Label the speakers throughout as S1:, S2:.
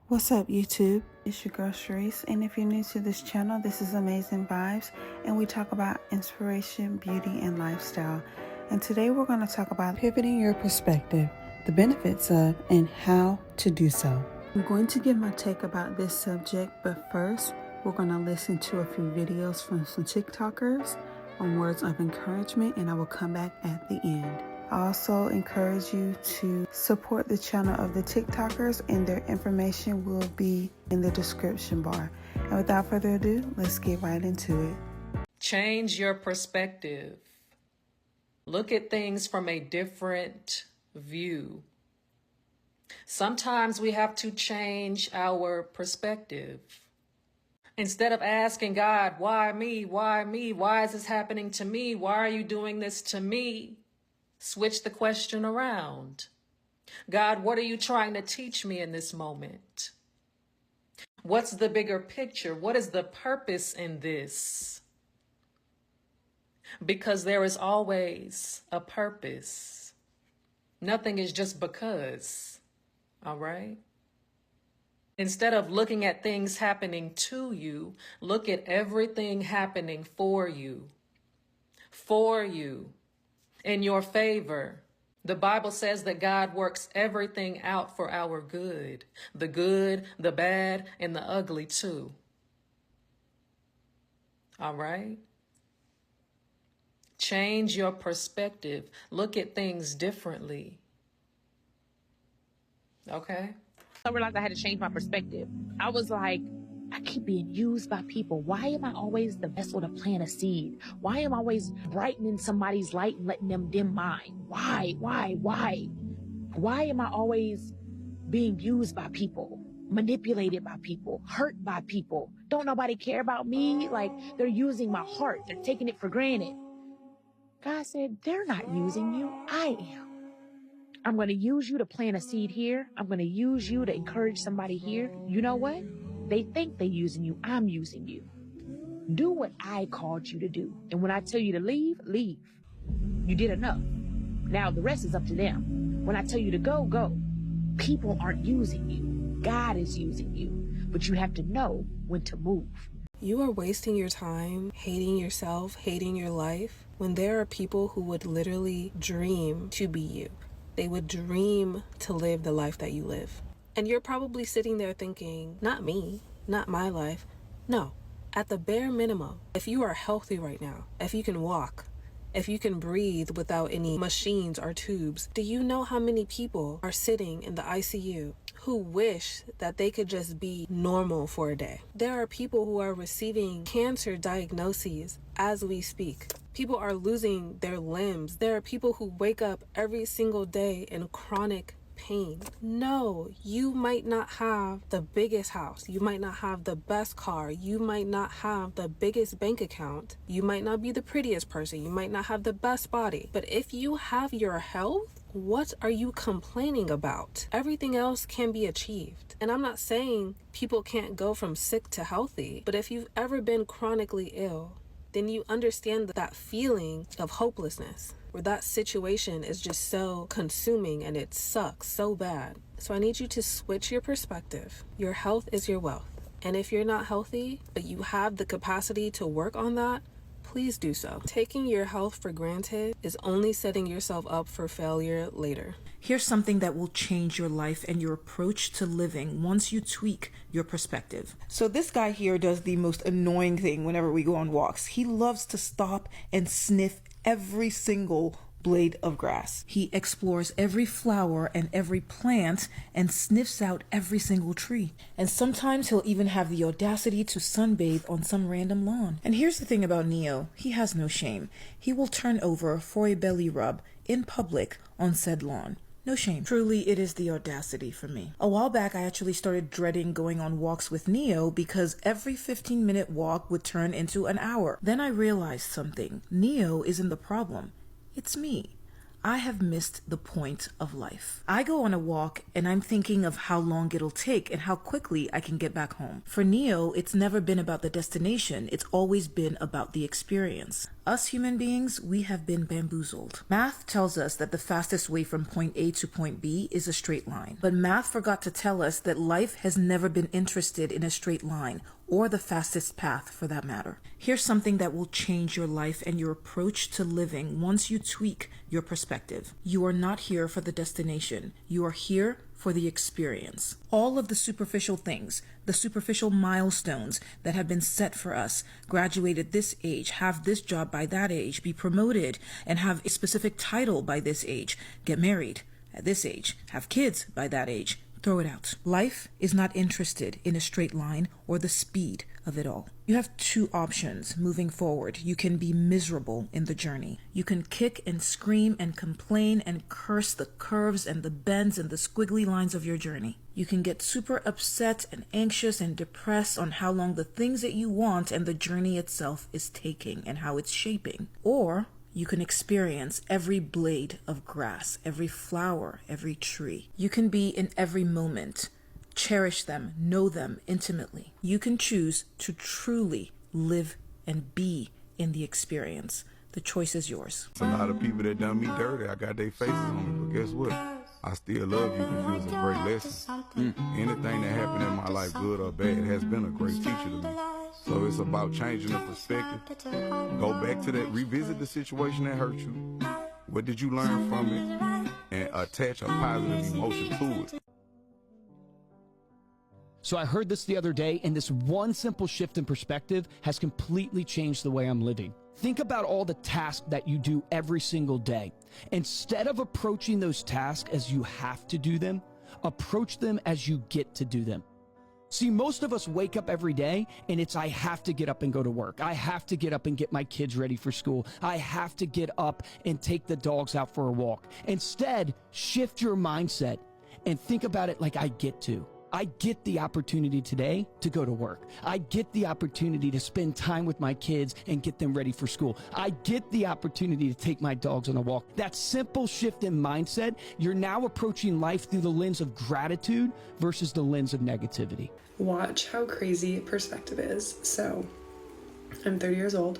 S1: What's up, YouTube? It's your girl Sharice, and if you're new to this channel, this is Amazing Vibes, and we talk about inspiration, beauty, and lifestyle. And today we're going to talk about pivoting your perspective, the benefits of, and how to do so. I'm going to give my take about this subject, but first, we're going to listen to a few videos from some TikTokers on words of encouragement, and I will come back at the end. I also encourage you to support the channel of the TikTokers, and their information will be in the description bar. And without further ado, let's get right into it.
S2: Change your perspective. Look at things from a different view. Sometimes we have to change our perspective. Instead of asking God, why me? Why me? Why is this happening to me? Why are you doing this to me? Switch the question around. God, what are you trying to teach me in this moment? What's the bigger picture? What is the purpose in this? Because there is always a purpose. Nothing is just because. All right? Instead of looking at things happening to you, look at everything happening for you. For you. In your favor. The Bible says that God works everything out for our good. The good, the bad, and the ugly too. All right? Change your perspective. Look at things differently. Okay?
S3: I realized I had to change my perspective. I was like, I keep being used by people. Why am I always the vessel to plant a seed? Why am I always brightening somebody's light and letting them dim mine? Why? Why am I always being used by people, manipulated by people, hurt by people? Don't nobody care about me? Like, they're using my heart. They're taking it for granted. God said, they're not using you. I am. I'm going to use you to plant a seed here. I'm going to use you to encourage somebody here. You know what? They think they're using you. I'm using you. Do what I called you to do. And when I tell you to leave, leave. You did enough. Now the rest is up to them. When I tell you to go, go. People aren't using you. God is using you. But you have to know when to move.
S4: You are wasting your time hating yourself, hating your life, when there are people who would literally dream to be you. They would dream to live the life that you live. And you're probably sitting there thinking, not me, not my life. No, at the bare minimum, if you are healthy right now, if you can walk, if you can breathe without any machines or tubes, do you know how many people are sitting in the ICU who wish that they could just be normal for a day? There are people who are receiving cancer diagnoses as we speak. People are losing their limbs. There are people who wake up every single day in chronic pain. No, you might not have the biggest house. You might not have the best car. You might not have the biggest bank account. You might not be the prettiest person. You might not have the best body. But if you have your health, what are you complaining about? Everything else can be achieved. And I'm not saying people can't go from sick to healthy, but if you've ever been chronically ill, then you understand that feeling of hopelessness, where that situation is just so consuming and it sucks so bad. So I need you to switch your perspective. Your health is your wealth. And if you're not healthy, but you have the capacity to work on that, please do so. Taking your health for granted is only setting yourself up for failure later.
S5: Here's something that will change your life and your approach to living once you tweak your perspective. So this guy here does the most annoying thing whenever we go on walks. He loves to stop and sniff every single blade of grass. He explores every flower and every plant and sniffs out every single tree. And sometimes he'll even have the audacity to sunbathe on some random lawn. And here's the thing about Neo. He has no shame. He will turn over for a belly rub in public on said lawn. No shame. Truly, it is the audacity for me. A while back, I actually started dreading going on walks with Neo because every 15-minute walk would turn into an hour. Then I realized something. Neo isn't the problem. It's me. I have missed the point of life. I go on a walk and I'm thinking of how long it'll take and how quickly I can get back home. For Neo, it's never been about the destination. It's always been about the experience. Us human beings, we have been bamboozled. Math tells us that the fastest way from point A to point B is a straight line. But math forgot to tell us that life has never been interested in a straight line, or the fastest path for that matter. Here's something that will change your life and your approach to living once you tweak your perspective. You are not here for the destination. You are here for the experience. All of the superficial things, the superficial milestones that have been set for us, graduate at this age, have this job by that age, be promoted, and have a specific title by this age, get married at this age, have kids by that age, throw it out. Life is not interested in a straight line or the speed of it all. You have two options moving forward. You can be miserable in the journey. You can kick and scream and complain and curse the curves and the bends and the squiggly lines of your journey. You can get super upset and anxious and depressed on how long the things that you want and the journey itself is taking and how it's shaping. Or you can experience every blade of grass, every flower, every tree. You can be in every moment, cherish them, know them intimately. You can choose to truly live and be in the experience. The choice is yours.
S6: It's a lot of people that done me dirty. I got their faces on me, but guess what? I still love you because it was a great lesson. Anything that happened in my life, good or bad, has been a great teacher to me. So it's about changing the perspective. Go back to that, revisit the situation that hurt you. What did you learn from it? And attach a positive emotion to it.
S7: So I heard this the other day, and this one simple shift in perspective has completely changed the way I'm living. Think about all the tasks that you do every single day. Instead of approaching those tasks as you have to do them, approach them as you get to do them. See, most of us wake up every day and it's, I have to get up and go to work. I have to get up and get my kids ready for school. I have to get up and take the dogs out for a walk. Instead, shift your mindset and think about it like I get to. I get the opportunity today to go to work. I get the opportunity to spend time with my kids and get them ready for school. I get the opportunity to take my dogs on a walk. That simple shift in mindset, you're now approaching life through the lens of gratitude versus the lens of negativity.
S8: Watch how crazy perspective is. So, I'm 30 years old.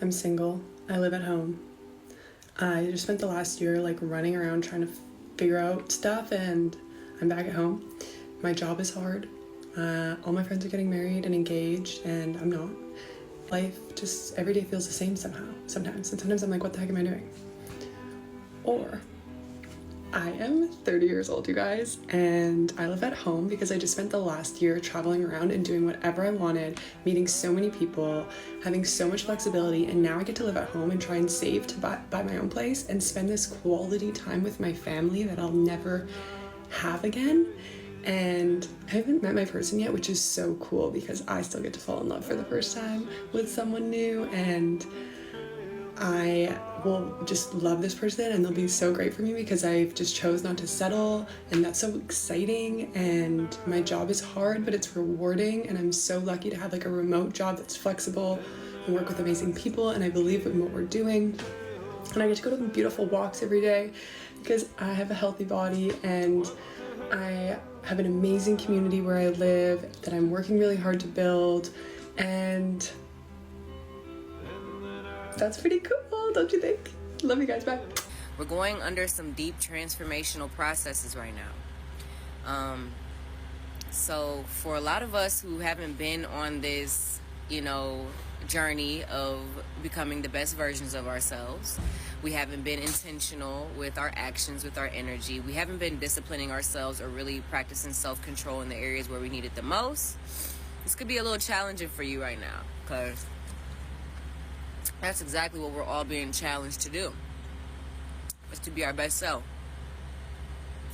S8: I'm single. I live at home. I just spent the last year running around trying to figure out stuff, and I'm back at home. My job is hard. All my friends are getting married and engaged, and I'm not. Life just every day feels the same somehow, sometimes. And sometimes I'm like, what the heck am I doing? Or I am 30 years old, you guys, and I live at home because I just spent the last year traveling around and doing whatever I wanted, meeting so many people, having so much flexibility, and now I get to live at home and try and save to buy my own place and spend this quality time with my family that I'll never have again. And I haven't met my person yet, which is so cool because I still get to fall in love for the first time with someone new, and I will just love this person and they'll be so great for me because I've just chose not to settle, and that's so exciting. And my job is hard, but it's rewarding, and I'm so lucky to have a remote job that's flexible and work with amazing people, and I believe in what we're doing. And I get to go to beautiful walks every day because I have a healthy body, and I have an amazing community where I live that I'm working really hard to build, and that's pretty cool, don't you think? Love you guys, bye.
S9: We're going under some deep transformational processes right now. So for a lot of us who haven't been on this, journey of becoming the best versions of ourselves, we haven't been intentional with our actions, with our energy. We haven't been disciplining ourselves or really practicing self-control in the areas where we need it the most. This could be a little challenging for you right now, because that's exactly what we're all being challenged to do, is to be our best self.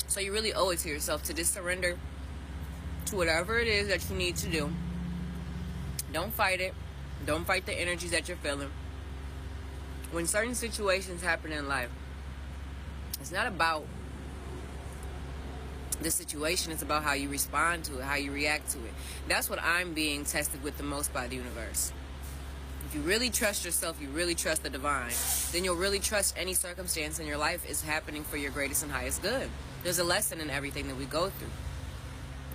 S9: So you really owe it to yourself to just surrender to whatever it is that you need to do. Don't fight it. Don't fight the energies that you're feeling. When certain situations happen in life, it's not about the situation, it's about how you respond to it, how you react to it. That's what I'm being tested with the most by the universe. If you really trust yourself, you really trust the divine, then you'll really trust any circumstance in your life is happening for your greatest and highest good. There's a lesson in everything that we go through,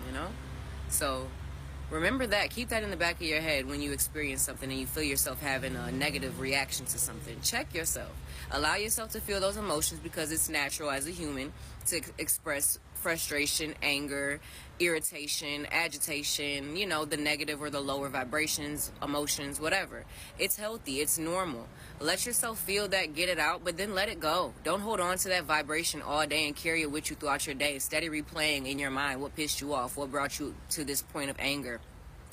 S9: you know? So remember that. Keep that in the back of your head when you experience something and you feel yourself having a negative reaction to something. Check yourself. Allow yourself to feel those emotions because it's natural as a human to express frustration, anger, irritation, agitation, you know, the negative or the lower vibrations, emotions, whatever. It's healthy. It's normal. Let yourself feel that, get it out, but then let it go. Don't hold on to that vibration all day and carry it with you throughout your day. Steady replaying in your mind what pissed you off, what brought you to this point of anger,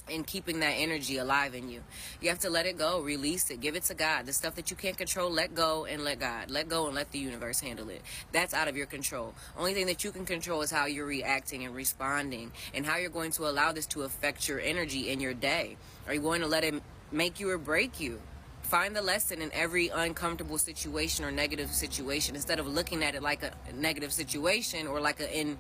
S9: and keeping that energy alive in you. You have to let it go, release it, give it to God. The stuff that you can't control, let go and let God. Let go and let the universe handle it. That's out of your control. Only thing that you can control is how you're reacting and responding and how you're going to allow this to affect your energy in your day. Are you going to let it make you or break you? Find the lesson in every uncomfortable situation or negative situation instead of looking at it like a negative situation or like an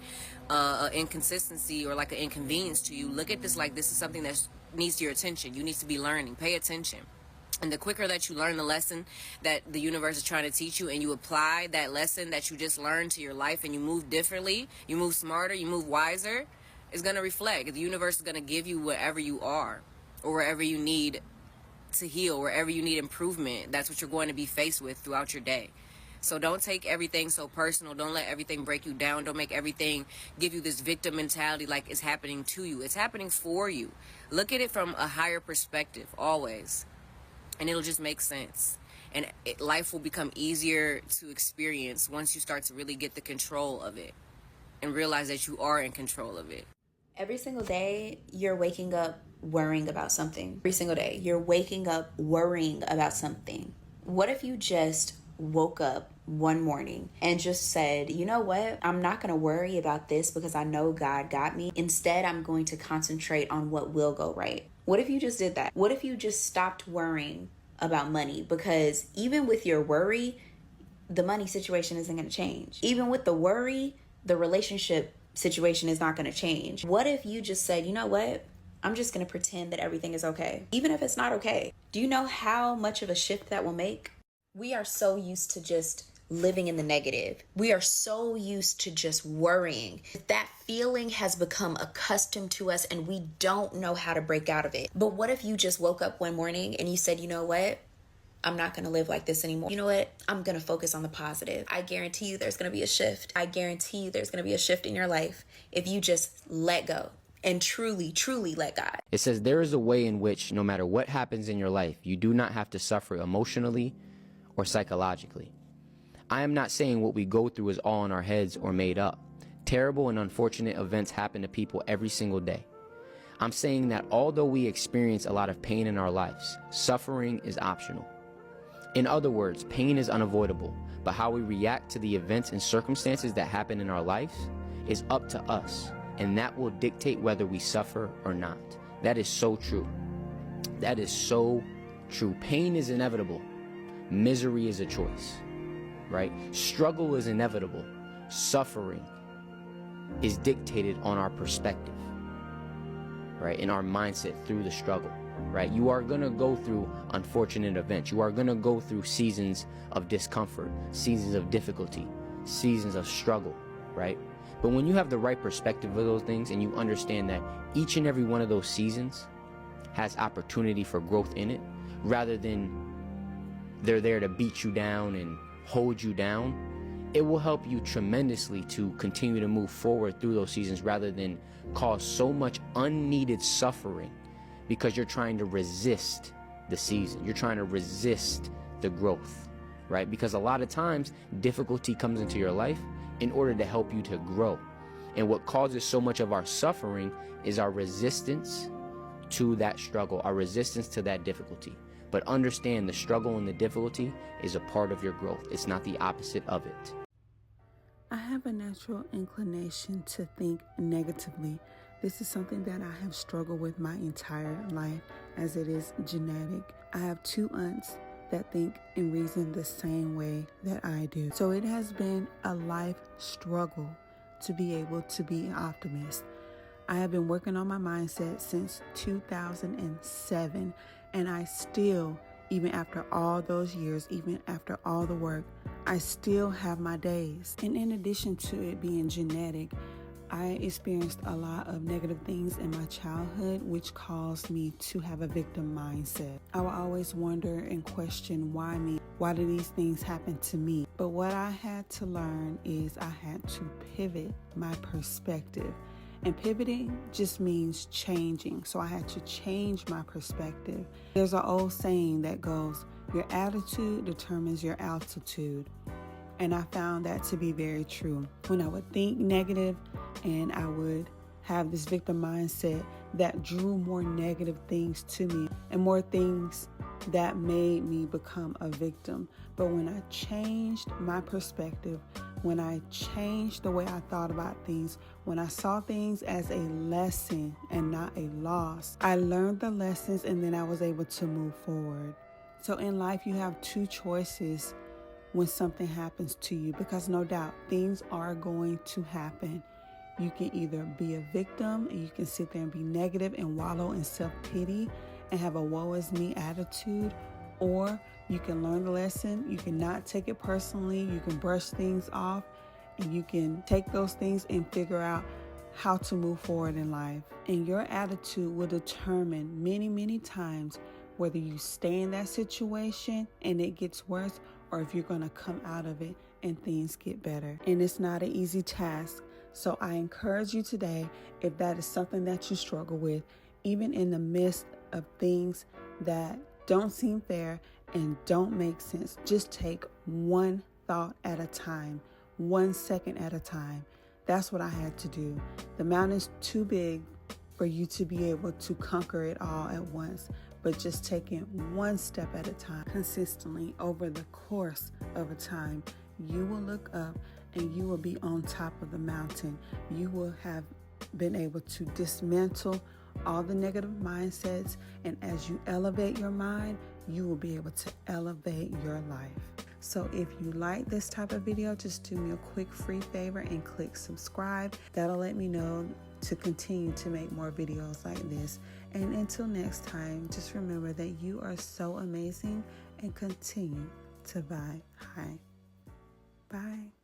S9: inconsistency or like an inconvenience to you. Look at this like this is something that needs your attention. You need to be learning. Pay attention. And the quicker that you learn the lesson that the universe is trying to teach you and you apply that lesson that you just learned to your life and you move differently, you move smarter, you move wiser, it's going to reflect. The universe is going to give you wherever you are or wherever you need to heal, wherever you need improvement. That's what you're going to be faced with throughout your day. So don't take everything so personal. Don't let everything break you down. Don't make everything give you this victim mentality like it's happening to you. It's happening for you. Look at it from a higher perspective always, and it'll just make sense. And life will become easier to experience once you start to really get the control of it and realize that you are in control of it.
S10: Every single day, you're waking up worrying about something. Every single day, you're waking up worrying about something. What if you just woke up one morning and just said, you know what? I'm not going to worry about this because I know God got me. Instead, I'm going to concentrate on what will go right. What if you just did that? What if you just stopped worrying about money? Because even with your worry, the money situation isn't going to change. Even with the worry, the relationship situation is not going to change. What if you just said, you know what? I'm just going to pretend that everything is okay, even if it's not okay. Do you know how much of a shift that will make? We are so used to just living in the negative. We are so used to just worrying. That feeling has become accustomed to us and we don't know how to break out of it. But what if you just woke up one morning and you said, you know what? I'm not going to live like this anymore. You know what? I'm going to focus on the positive. I guarantee you there's going to be a shift. I guarantee you there's going to be a shift in your life if you just let go and truly, truly let God.
S11: It says there is a way in which no matter what happens in your life, you do not have to suffer emotionally or psychologically. I am not saying what we go through is all in our heads or made up. Terrible and unfortunate events happen to people every single day. I'm saying that although we experience a lot of pain in our lives, suffering is optional. In other words, pain is unavoidable, but how we react to the events and circumstances that happen in our lives is up to us, and that will dictate whether we suffer or not. That is so true. That is so true. Pain is inevitable. Misery is a choice, right? Struggle is inevitable. Suffering is dictated on our perspective, right? In our mindset through the struggle. Right? You are going to go through unfortunate events. You are going to go through seasons of discomfort, seasons of difficulty, seasons of struggle, right? But when you have the right perspective of those things and you understand that each and every one of those seasons has opportunity for growth in it, rather than they're there to beat you down and hold you down, it will help you tremendously to continue to move forward through those seasons rather than cause so much unneeded suffering because you're trying to resist the season. You're trying to resist the growth, right? Because a lot of times difficulty comes into your life in order to help you to grow. And what causes so much of our suffering is our resistance to that struggle, our resistance to that difficulty. But understand the struggle and the difficulty is a part of your growth. It's not the opposite of it.
S1: I have a natural inclination to think negatively. This is something that I have struggled with my entire life, as it is genetic. I have 2 aunts that think and reason the same way that I do. So it has been a life struggle to be able to be an optimist. I have been working on my mindset since 2007, and I still Even after all those years, even after all the work, I still have my days. And in addition to it being genetic, I experienced a lot of negative things in my childhood, which caused me to have a victim mindset. I would always wonder and question, why me? Why do these things happen to me? But what I had to learn is I had to pivot my perspective. And pivoting just means changing. So I had to change my perspective. There's an old saying that goes, your attitude determines your altitude. And I found that to be very true. When I would think negative and I would have this victim mindset, that drew more negative things to me and more things that made me become a victim. But when I changed my perspective, when I changed the way I thought about things, when I saw things as a lesson and not a loss, I learned the lessons and then I was able to move forward. So in life, you have two choices when something happens to you, because no doubt things are going to happen. You can either be a victim and you can sit there and be negative and wallow in self-pity and have a woe is me attitude, or you can learn the lesson. You can not take it personally. You can brush things off and you can take those things and figure out how to move forward in life. And your attitude will determine many, many times whether you stay in that situation and it gets worse, or if you're going to come out of it and things get better. And it's not an easy task. So I encourage you today, if that is something that you struggle with, even in the midst of things that don't seem fair and don't make sense, just take one thought at a time, 1 second at a time. That's what I had to do. The mountain's too big for you to be able to conquer it all at once, but just taking one step at a time, consistently over the course of a time, you will look up and you will be on top of the mountain. You will have been able to dismantle all the negative mindsets, and as you elevate your mind, you will be able to elevate your life. So if you like this type of video, just do me a quick free favor and click subscribe. That'll let me know to continue to make more videos like this. And until next time, just remember that you are so amazing and continue to vibe high. Bye.